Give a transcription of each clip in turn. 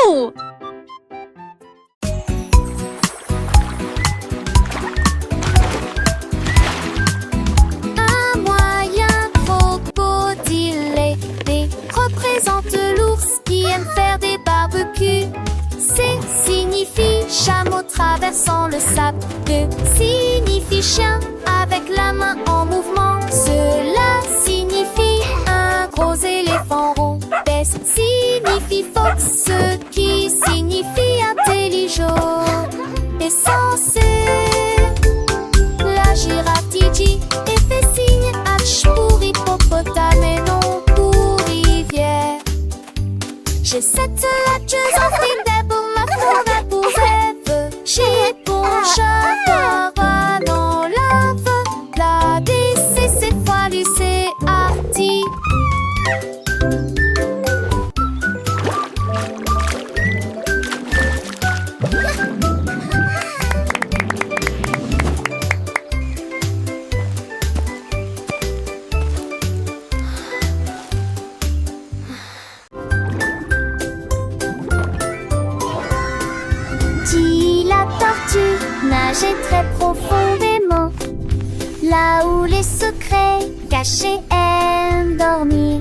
Wouhou! Un moyen crocodile représente l'ours qui aime faire des barbecues. C signifie chameau traversant le sable. D signifie chien avec la main en mouvement. Cela signifie un gros éléphant rond. S signifie fox, ce qui signifie intelligent. Et censé la girafe dit et fait signe H pour hippopotame et non pour rivière. J'ai cette latcheuse en film des beaux ma pour rêve. J'ai bon chat dans lave. La DC c'est fois lycée arty. Dit la tortue nageait très profondément, là où les secrets cachés aiment dormir.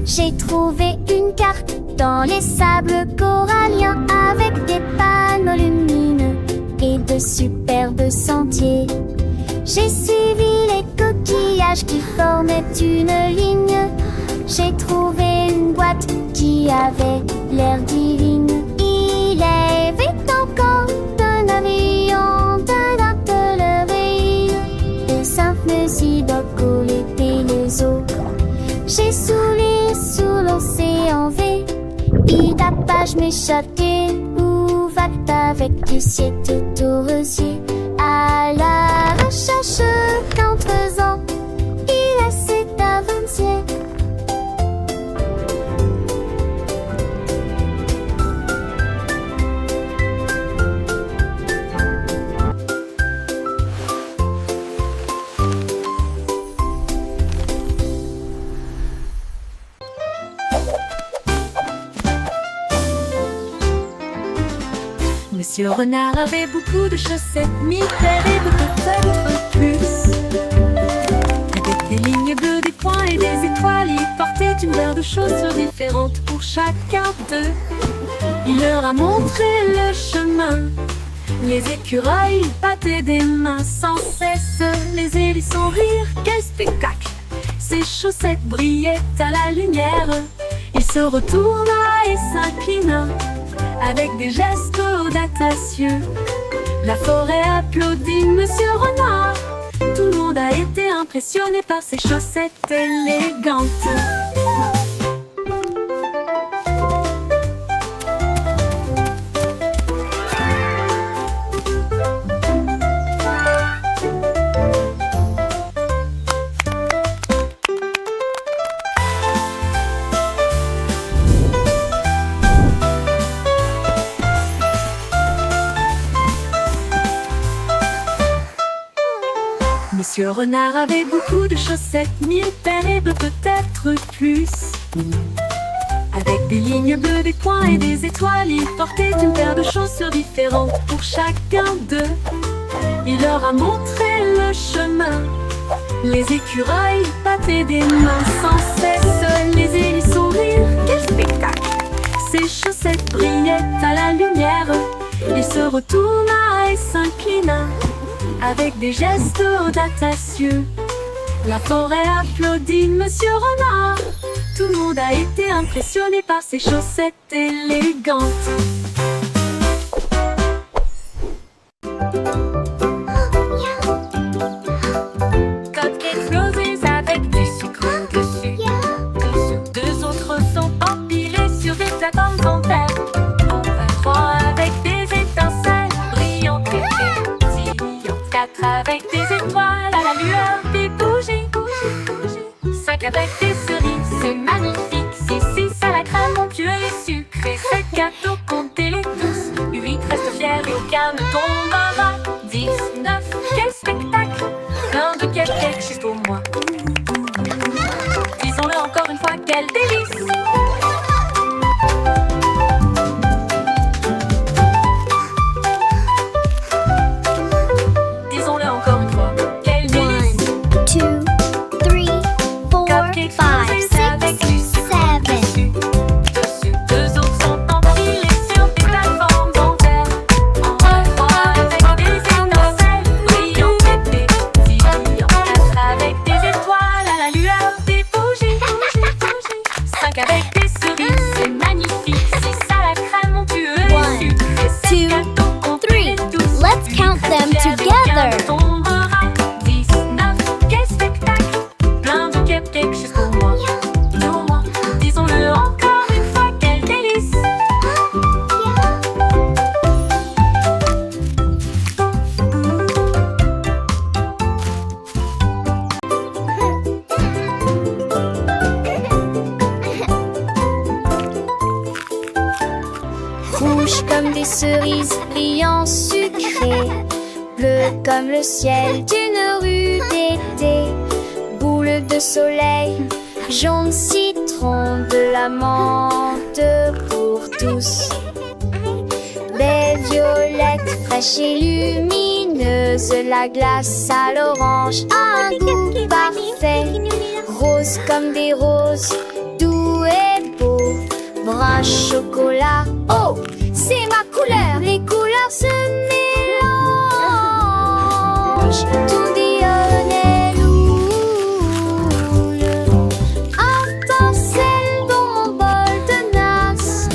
J'ai trouvé une carte dans les sables coralliens avec des panneaux lumineux et de superbes sentiers. J'ai suivi les coquillages qui formaient une ligne. J'ai trouvé une boîte qui avait l'air divine. Il avait encore d'un avion, d'un artillerie, des simples idoles et les eaux. J'ai souri sous l'océan V. Idapage m'échappait, où va-t-il avec du ciel tout au rosier? À la recherche d'un trésor, il a cet avancier. Monsieur Renard avait beaucoup de chaussettes, mille paires et peut-être plus. Avec des lignes bleues, des points et des étoiles, il portait une paire de chaussures différentes pour chacun d'eux. Il leur a montré le chemin. Les écureuils battaient des mains sans cesse. Les hérissons rirent, quel spectacle! Ses chaussettes brillaient à la lumière. Il se retourna et s'inclina avec des gestes audacieux. La forêt applaudit Monsieur Renard. Tout le monde a été impressionné par ses chaussettes élégantes. Monsieur Renard avait beaucoup de chaussettes, mille paires et peut-être plus. Avec des lignes bleues, des points et des étoiles, il portait une paire de chaussures différentes pour chacun d'eux. Il leur a montré le chemin. Les écureuils battaient des mains sans cesse. Les hérissons rirent, quel spectacle! Ses chaussettes brillaient à la lumière. Il se retourna et s'inclina avec des gestes audacieux. La forêt applaudit Monsieur Renard. Tout le monde a été impressionné par ses chaussettes élégantes. Cupcakes roses avec du sucre dessus. Deux autres sont empilés sur des plates-bandes en verre. Enfin, trois avec des étincelles brillantes et pétillantes. Quatre avec des étoiles à la lueur des bougies. Cinq avec des cerises, c'est magnifique. Six à la crème onctueux et sucrée. Sept gâteaux, comptez-les tous. 8 restent fiers et aucun ne tombe à bas. 10, 9, quel spectacle! Plein de cupcakes juste pour moi. Disons-le encore une fois, quel délice! cake avec des cerises, c'est magnifique. 6 à la crème onctueuse et sucre. Et ces 2, gâteaux qu'on 3. connaît tous. Let's count them together. Tombera 19, quel spectacle! Plein de cupcakes juste pour moi. Pour moi, disons-le encore une fois, quel délice! Rouge comme des cerises, brillant sucré. Bleu comme le ciel d'une rue d'été. Boule de soleil, jaune citron, de la menthe pour tous. Belle violette, fraîche et lumineuse. La glace à l'orange a un goût parfait. Rose comme des roses, doux et beau. Brun chocolat, oh, c'est ma couleur. Les couleurs se mélangent. Tourbillonne et loule. Arc-en-ciel dans mon bol de nasse.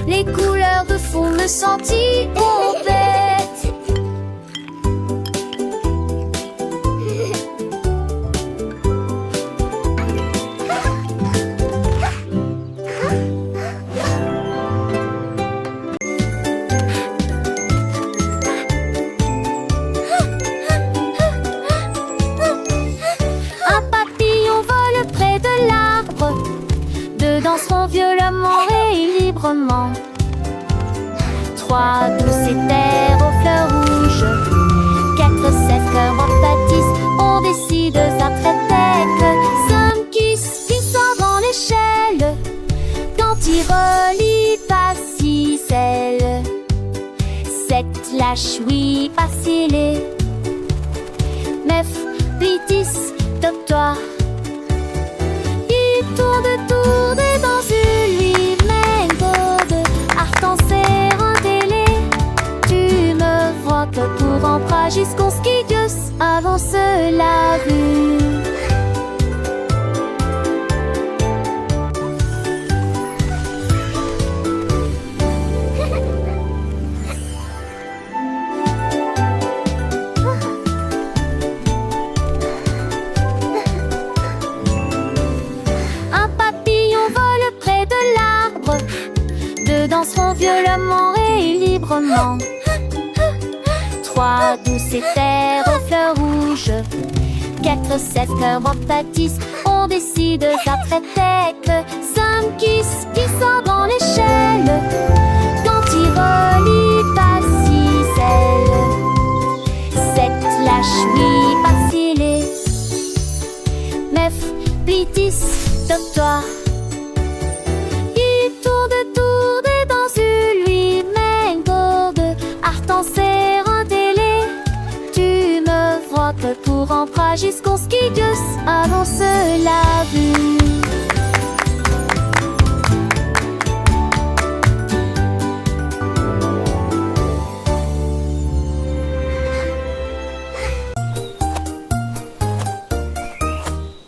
Les couleurs de fond me sentir bête. Un papillon vole près de l'arbre. Deux danseront violemment et librement. 3 douces éthers aux fleurs rouges. 4 cèdres en bâtisse. On décide d'un tête. 5 glissant dans l'échelle. Quand il relie pas ficelle. 7 lâche oui vaciller. 9 plitis top-toi. Il tourne dans une lui-même gourde. Arc-en-ciel en télé. Tu me vois que pour rentrer jusqu'au skidius avance la vue. Un papillon vole près de l'arbre. Deux danseront violemment et librement. 3 douces éthers aux fleurs rouges. 4 cèdres en bâtisse. On décide ça très tête. 5 glissant dans l'échelle. Quand il relie pas ficelle. 7 lâche oui vaciller. 9 plitis top-toi. Il tourne dans une lui-même gourde. Arc-en-ciel en télé. Tu me vois que pour rentrer jusqu'au skidius avance la vue.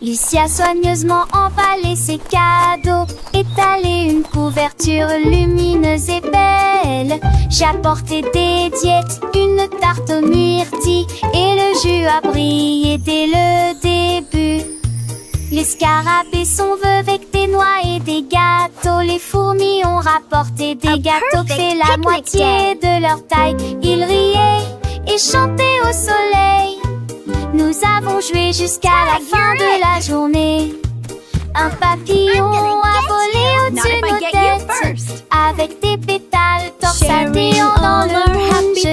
Lucie a soigneusement emballé ses cadeaux, étalé une couverture lumineuse et belle. J'ai apporté des diètes, une tarte aux myrtilles, et le jus a brillé dès le début. Les scarabées sont vœux avec des noix et des gâteaux. Les fourmis ont rapporté des gâteaux qui fait la moitié de leur taille. Ils riaient et chantaient au soleil. Nous avons joué jusqu'à la fin de la journée. Un papillon a volé au-dessus de nos têtes, avec des pétales torsadés en orange.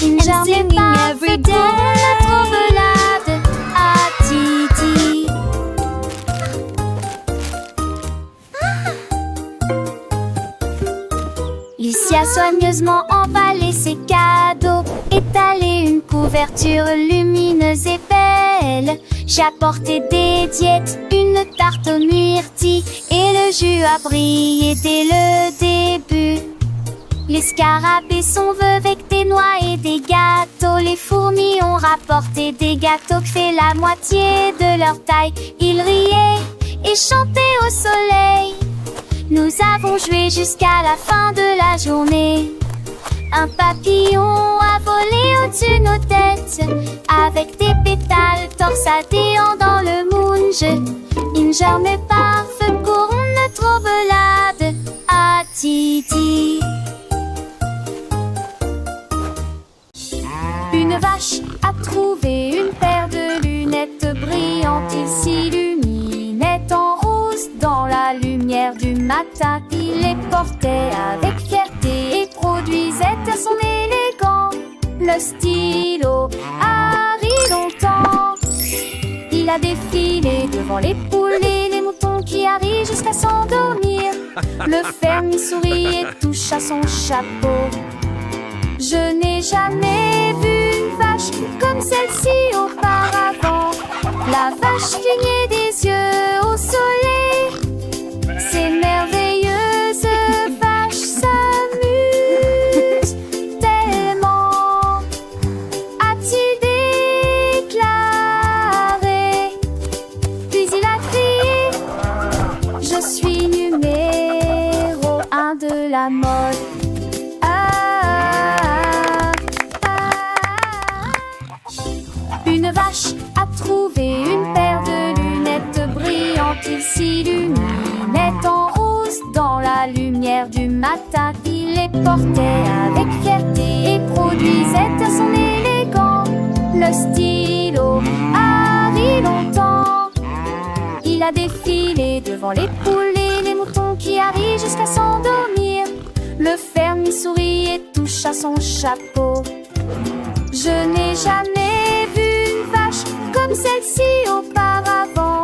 Une journée parfaite pour notre envelade à Titi. Lucie a soigneusement emballé ses cadeaux, étalé une couverture lumineuse et belle. J'ai apporté des diètes, une tarte aux myrtilles, et le jus a brillé dès le début. Les scarabées sont vœux avec des noix et des gâteaux. Bientôt les fourmis ont rapporté des gâteaux qui fait la moitié de leur taille. Ils riaient et chantaient au soleil. Nous avons joué jusqu'à la fin de la journée. Un papillon a volé au-dessus de nos têtes, avec des pétales torsadés dans le moonge. Une germe parfait pour notre belade à Titi. Une vache a trouvé une paire de lunettes brillantes. Il s'illuminait en rose dans la lumière du matin. Il les portait avec fierté et produisait à son élégant le stylo Harry longtemps. Il a défilé devant les poules et les moutons qui arrivent jusqu'à s'endormir. Le fermier sourit et touche à son chapeau. Je n'ai jamais vu une vache comme celle-ci auparavant. La vache clignait des yeux au soleil. Ces merveilleuses vaches s'amusent tellement, a-t-il déclaré. Puis il a crié: je suis numéro 1 de la mode. Une vache a trouvé une paire de lunettes brillantes. Il s'illuminait en rose dans la lumière du matin. Il les portait avec fierté et produisait à son élégant le stylo Harry longtemps. Il a défilé devant les poules et les moutons qui arrivent jusqu'à s'endormir. Le fermier sourit et touche à son chapeau. Je n'ai jamais vu une vache comme celle-ci auparavant.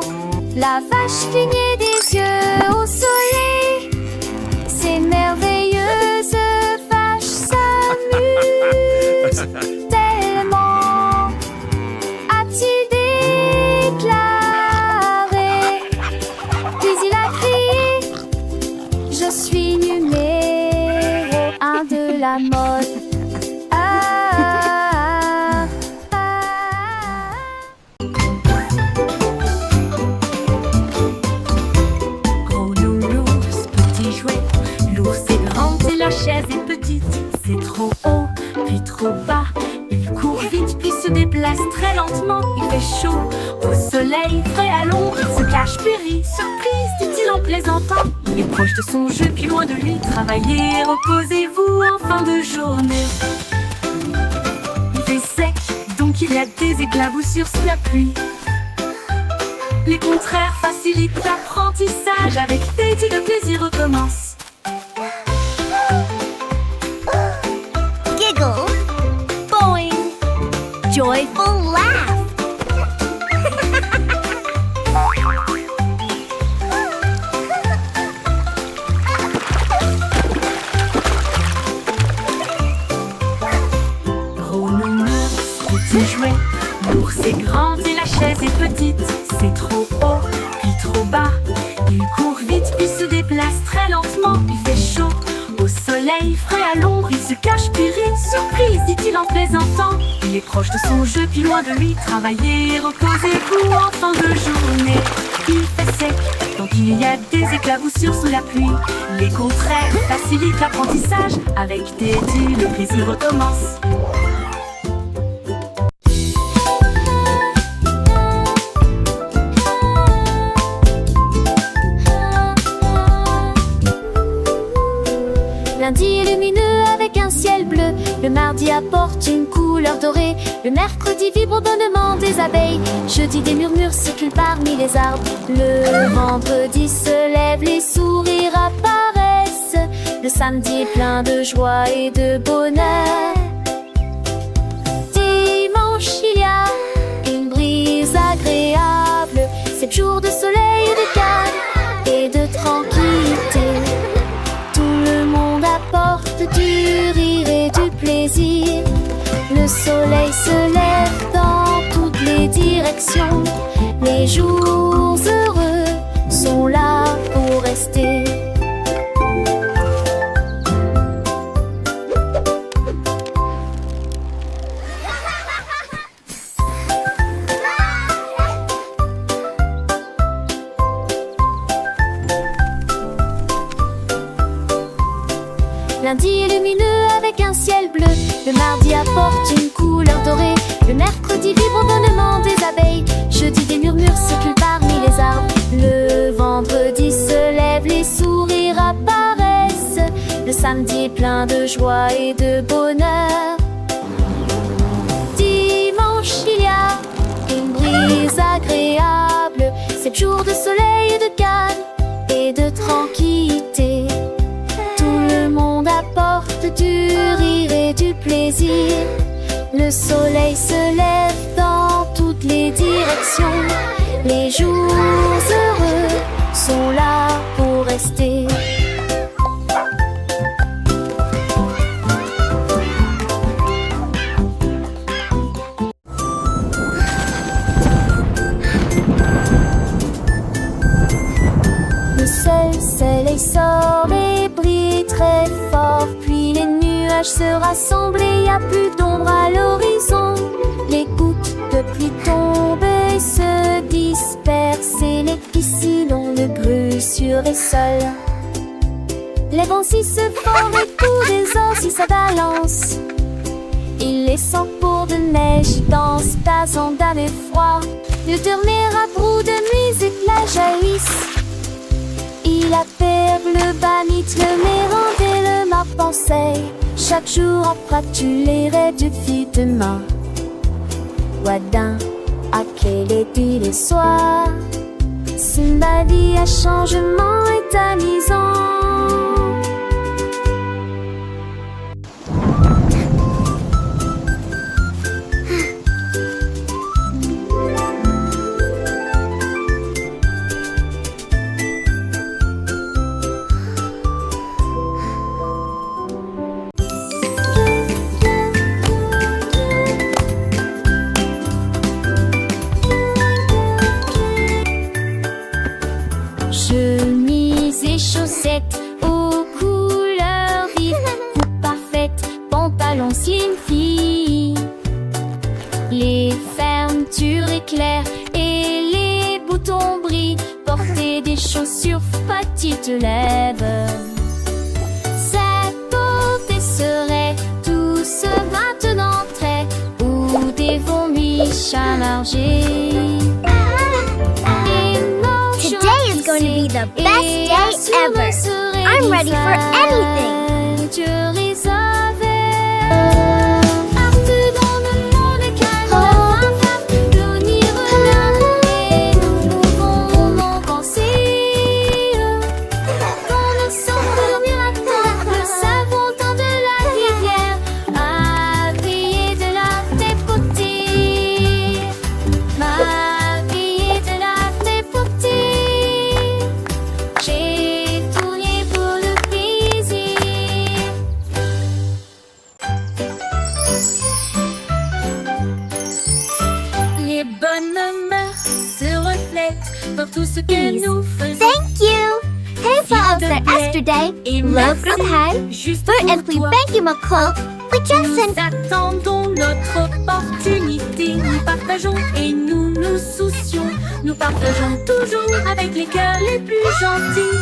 La vache clignait des yeux au soleil. Ces merveilleuses vaches s'amusent tellement, a-t-il déclaré. Puis il a crié: je suis numéro 1 de la mode. La chaise est petite, c'est trop haut, puis trop bas. Il court vite, puis se déplace très lentement. Il fait chaud, au soleil, frais à l'ombre. Il se cache, périt, surprise, dit-il en plaisantant. Il est proche de son jeu, puis loin de lui. Travaillez, reposez-vous en fin de journée. Il fait sec, donc il y a des éclaboussures sous la pluie. Les contraires facilitent l'apprentissage. Avec Teddy, le plaisir recommence. Giggle, boing, joyful laugh. Gros nounours, petit jouet, l'ours est grand et la chaise est petite. C'est trop haut, puis trop bas. Il court vite, puis se déplace très lentement. Il fait chaud, au soleil, frais à l'ombre. Il se cache, puis rit, surprise, dit-il en plaisantant. Il est proche de son jeu, puis loin de lui. Travaillez, reposez-vous en fin de journée. Il fait sec, donc il y a des éclaboussures sous la pluie. Les contraires facilitent l'apprentissage. Avec Teddy, le plaisir recommence. Lundi est lumineux avec un ciel bleu. Le mardi apporte une couleur dorée. Le mercredi vibre au bonnement des abeilles. Jeudi des murmures circulent parmi les arbres. Le vendredi se lève, les sourires apparaissent. Le samedi est plein de joie et de bonheur. Dimanche il y a une brise agréable. 7 jours de soleil et de calme et de tranquillité. Apporte du rire et du plaisir. Le soleil se lève dans toutes les directions. Les jours heureux sont là pour rester. Lundi est lumineux avec un ciel bleu. Le mardi apporte une couleur dorée. Le mercredi, vibre au bonnement des abeilles. Jeudi, des murmures circulent parmi les arbres. Le vendredi se lève, les sourires apparaissent. Le samedi est plein de joie et de bonheur. Dimanche, il y a une brise agréable. 7 jours de soleil et de calme et de tranquillité. Tout le monde apporte du rire et du plaisir. Le soleil se lève dans toutes les directions. Les jours heureux sont là pour rester. Le soleil sort et brille très fort. Puis les nuages se rassemblent et y a plus d'ombre à l'horizon. Les gouttes de pluie tombent et se dispersent. Et les piscines ont le bruit sur les sols. Les vents si se forment et tous les os si ça balance. Il les sent pour de neige dansent, passant d'un effroi. Le dernier à de musique la jaillisse. Il appelle le banit, le mérande et le ma pensée. Chaque jour en pratulerait depuis demain. Wadin, à quel est les soirs. Simbadi à changement est amusant. Chemise et chaussettes aux couleurs vives, coupe parfaite, pantalon slim fit. Les fermetures éclairent et les boutons brillent. Porter des chaussures petites lèvres. Cette beauté serait douce maintenant très, ou des vomis chamargés. Today is going to be the best day ever. I'm ready for anything. Pour tout ce que nous faisons. Thank you. Hej för yesterday. Love group high. Juste För pour äntligen toi. thank you McCall. We just Nous sent attendons notre opportunité. Nous partageons et nous nous soucions. Nous partageons toujours avec les cœurs les plus gentils.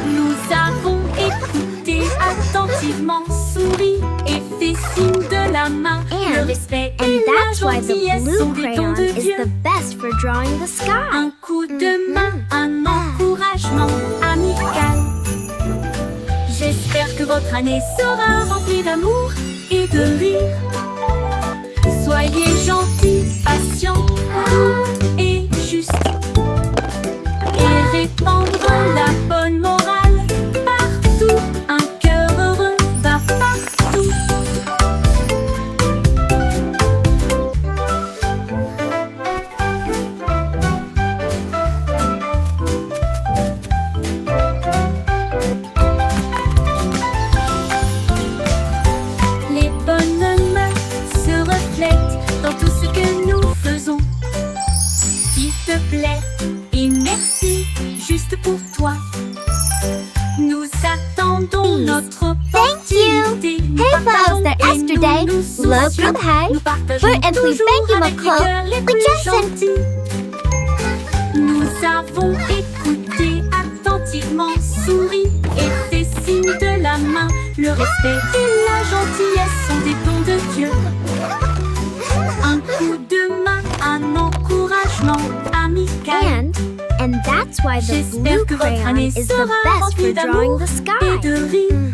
Nous avons écouté attentivement, souri et fait signe de la main. Le respect et and la that's why the gentillesse blue sont des dons crayon de is Dieu. the best for drawing the sky. Un coup de main, un encouragement amical. J'espère que votre année sera remplie d'amour et de rire. Soyez gentils, patients, doux et justes. Et répandre la bonne morale partout. Un cœur heureux va partout. Les bonnes mœurs se reflètent dans tout ce que nous faisons. S'il te plaît et merci, juste pour toi. Nous attendons notre opportunité. Nous Hey, partageons folks, that et yesterday, nous nous love soucions. group high. Nous partageons We're Anthony, toujours thank you, avec les McCall. cœurs les We plus just sent- gentils. Nous avons écouté attentivement, souri et fait signe de la main. respect et la gentillesse sont des dons de Dieu. Un coup de main, un encouragement amical. And that's why the blue J'espère que votre crayon année is the sera best for remplie drawing d'amour the et sky. de rire.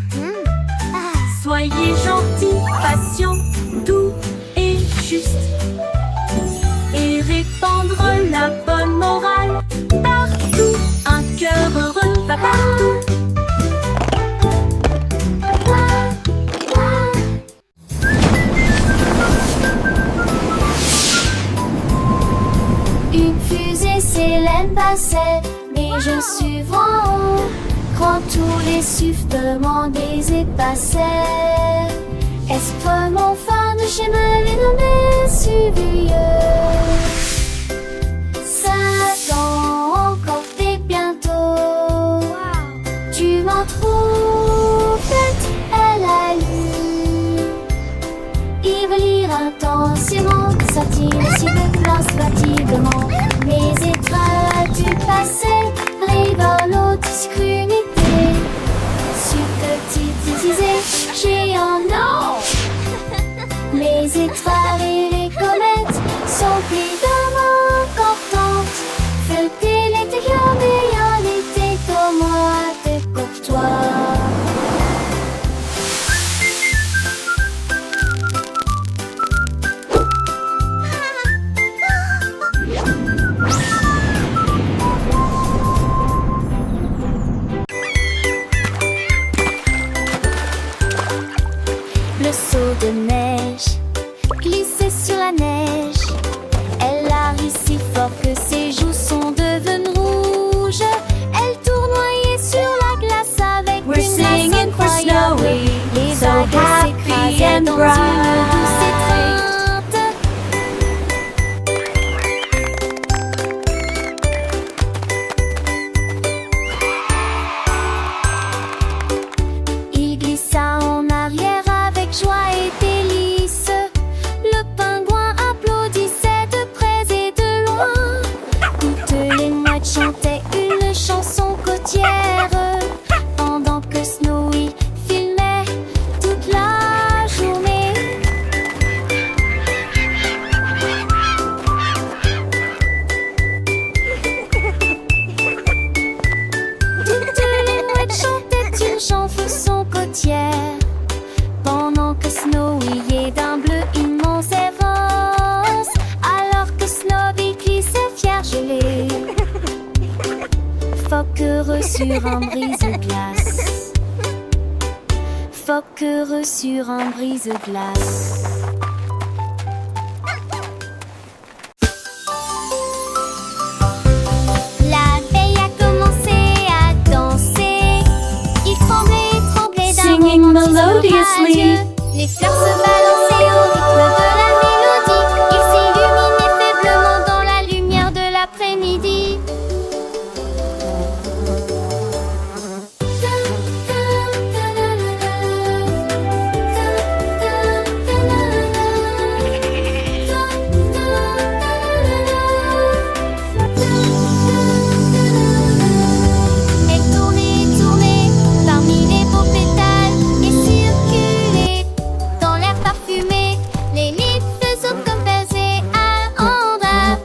Soyez gentils, patients, doux et justes. Et répandre la bonne morale partout. Un cœur heureux va partout. Une fusée s'élève passait, mais je suis en haut. Quand tous les sifflements des épassaient, est-ce mon phare de chemin est nommé suivieux? Satan, encore et bientôt. Tu m'en trouves bête, elle a lu. Il veut lire intensément, sortir si de classe fatigement. Mes étoiles du passé, révèlent discrédité. Subtilité, géant, non. Mes étoiles et les comètes sont évidemment importantes. Feuilleter l'intérieur, mais en été comme moi, t'es courtois. Le seau de neige glissait sur la neige. Elle a ri si fort que ses joues sont devenues rouges. Elle tournoyait sur la glace avec We're une grâce singing for incroyable. Snowy, Les so vagues happy s'écrasaient and dans bright. une douce étreinte. Il glissa en arrière avec joie et délice. Le pingouin applaudissait de près et de loin. Toutes les mouettes chantaient une chanson côtière, pendant que Snowy filmait toute la journée. Toutes les mouettes chantaient une chanson côtière, pendant que Snowy est d'un bleu immense et rose, alors que Snowy glissait fier gelé. Phoque heureux sur un brise-glace. Phoque heureux sur un brise-glace. La veille a commencé à danser. Il tremblait d'un Singing moment melodiously. radieux. Les fleurs se balançaient au rythme de la mélodie. Il s'illuminait faiblement dans la lumière de l'après-midi. Elle tournait, tournait parmi les beaux pétales et circulait dans l'air parfumé. Les livres faisaient comme baiser à Andra.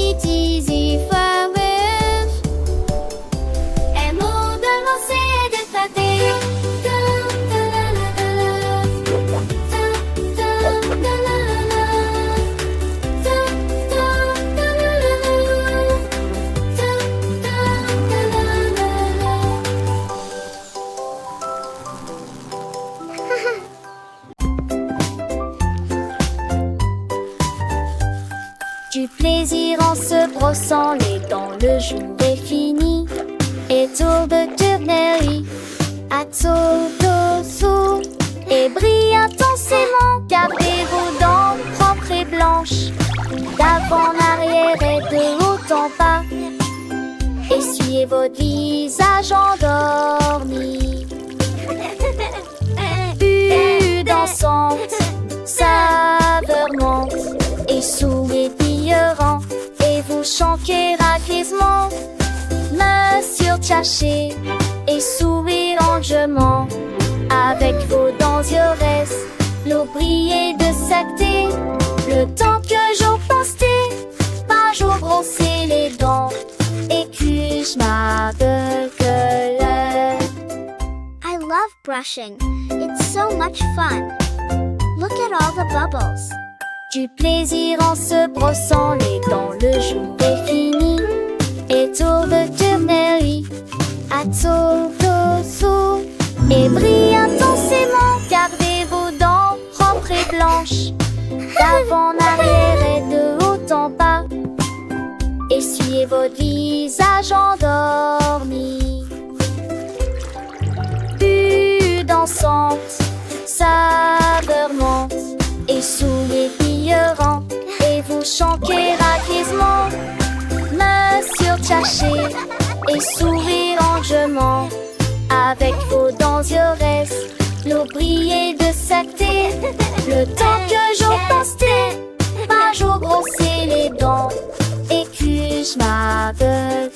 Easy flowers. Un mot de lancer et d'éclater. Du plaisir en se brossant les dents, le jour est fini. Et tour de tournerie, à tour d'ossou. Et brille intensément, gardez vos dents propres et blanches. D'avant en arrière et de haut en bas. Essuyez votre visage endormi. Vue dansante, saveur monte et sourire brillant, et vous chantez racleusement. Monsieur surchargés et sourire longuement. Avec vos dents yeux l'eau brillait de saleté. Le temps que j'en pastais, par jour brosser les dents. Et que je m'appelle. I love brushing. It's so much fun. Look at all the bubbles. Du plaisir en se brossant les dents, le jour est fini. Et tour de tournerie, à tour d'osso. Et brille intensément, gardez vos dents propres et blanches. D'avant en arrière et de haut en bas. Essuyez votre visage endormi. Plus dansante, saveur monte. Et souriez brillant, et vous chantez raquisement. Me surchargez et sourire longuement. Avec vos dents yeux l'eau brillait de saleté. Le temps que j'en pastais, par jour brosser les dents. Et que je m'aveugle.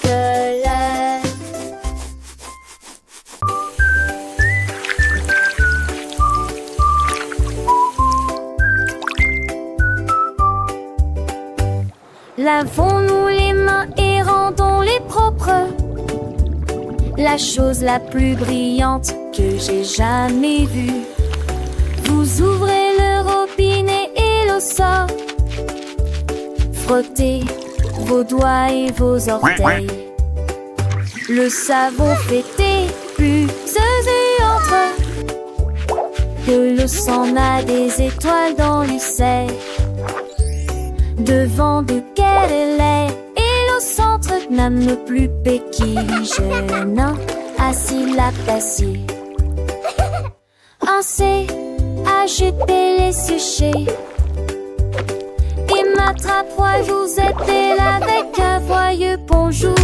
Lavons-nous les mains et rendons-les propres. La chose la plus brillante que j'ai jamais vue. Vous ouvrez le robinet et l'eau sort. Frottez vos doigts et vos orteils. Le savon fêté plus et entre. De l'eau s'en a des étoiles dans l'ucelle. Devant duquel elle est. Et au centre n'aime plus péquille-jeune. Assis la passer. Ainsi, agitez les sujets. Et m'attrape-moi, vous êtes là avec un joyeux bonjour.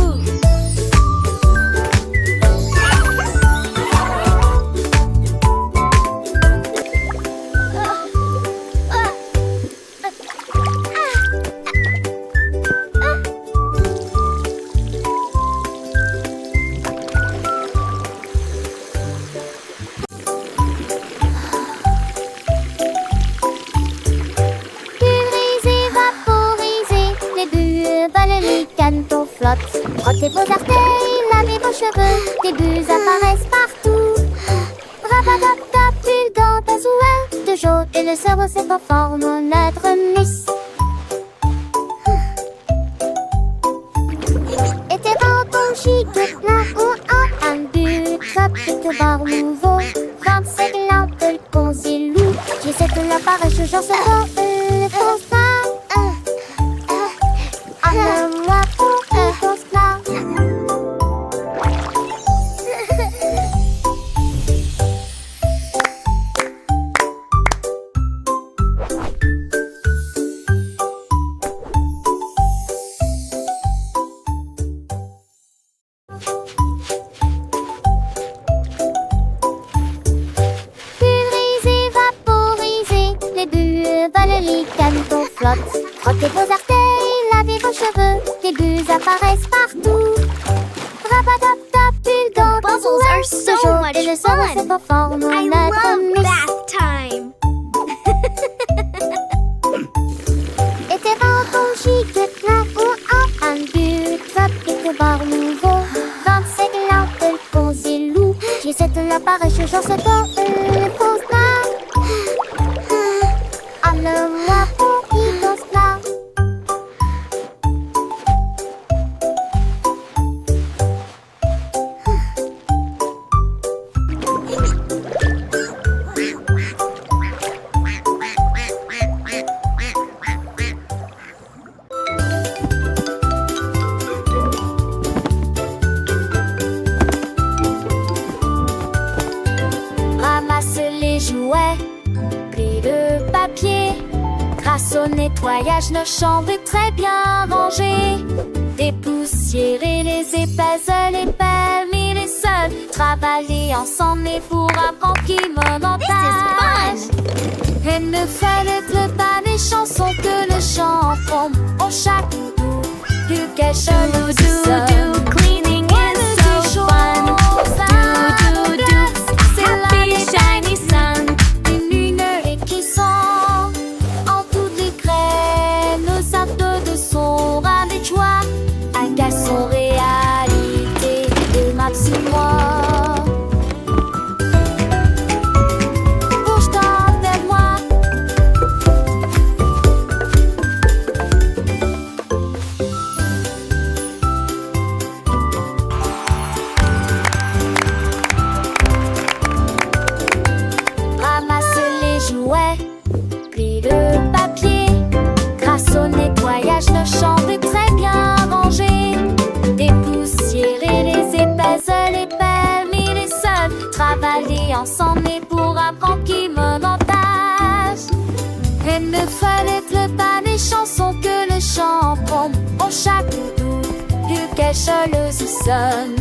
Frottez vos orteils, lavez vos cheveux, des bulles apparaissent partout. Rabatata, pulgant, azouin, de jaune, et le cerveau se conforme en notre miss. Et tes bâtons chic, plein ou en un but, chapitre bar nouveau, 25 lampes, le consilou, j'essaie de l'apparaître, je j'en sais pas, le constat. Moi pour frottez vos orteils, lavez vos cheveux, des bulles apparaissent partout. Rabatata, pulgant, Bubbles are so much fun. I love bath time. Et tes bâtons chic, plein ou en un but, chapitre bar nouveau, 25 lampes, le consilou, j'essaie de l'apparaître, j'en sais pas, le constat. Moi pour y danse là. Ramasse les jouets, plie le papier. Grâce au nettoyage, nos chambres est très bien rangées. Dépoussiérer les épaisseurs, les permis, les seuls. Travailler ensemble et pour apprendre qui monotage. Et ne fallait pas les chansons que le chant forme. Au chaque doudou, du quelque chose. Cleaning and so chanson que le chant prend en chaque doux, plus quelque chose sonne.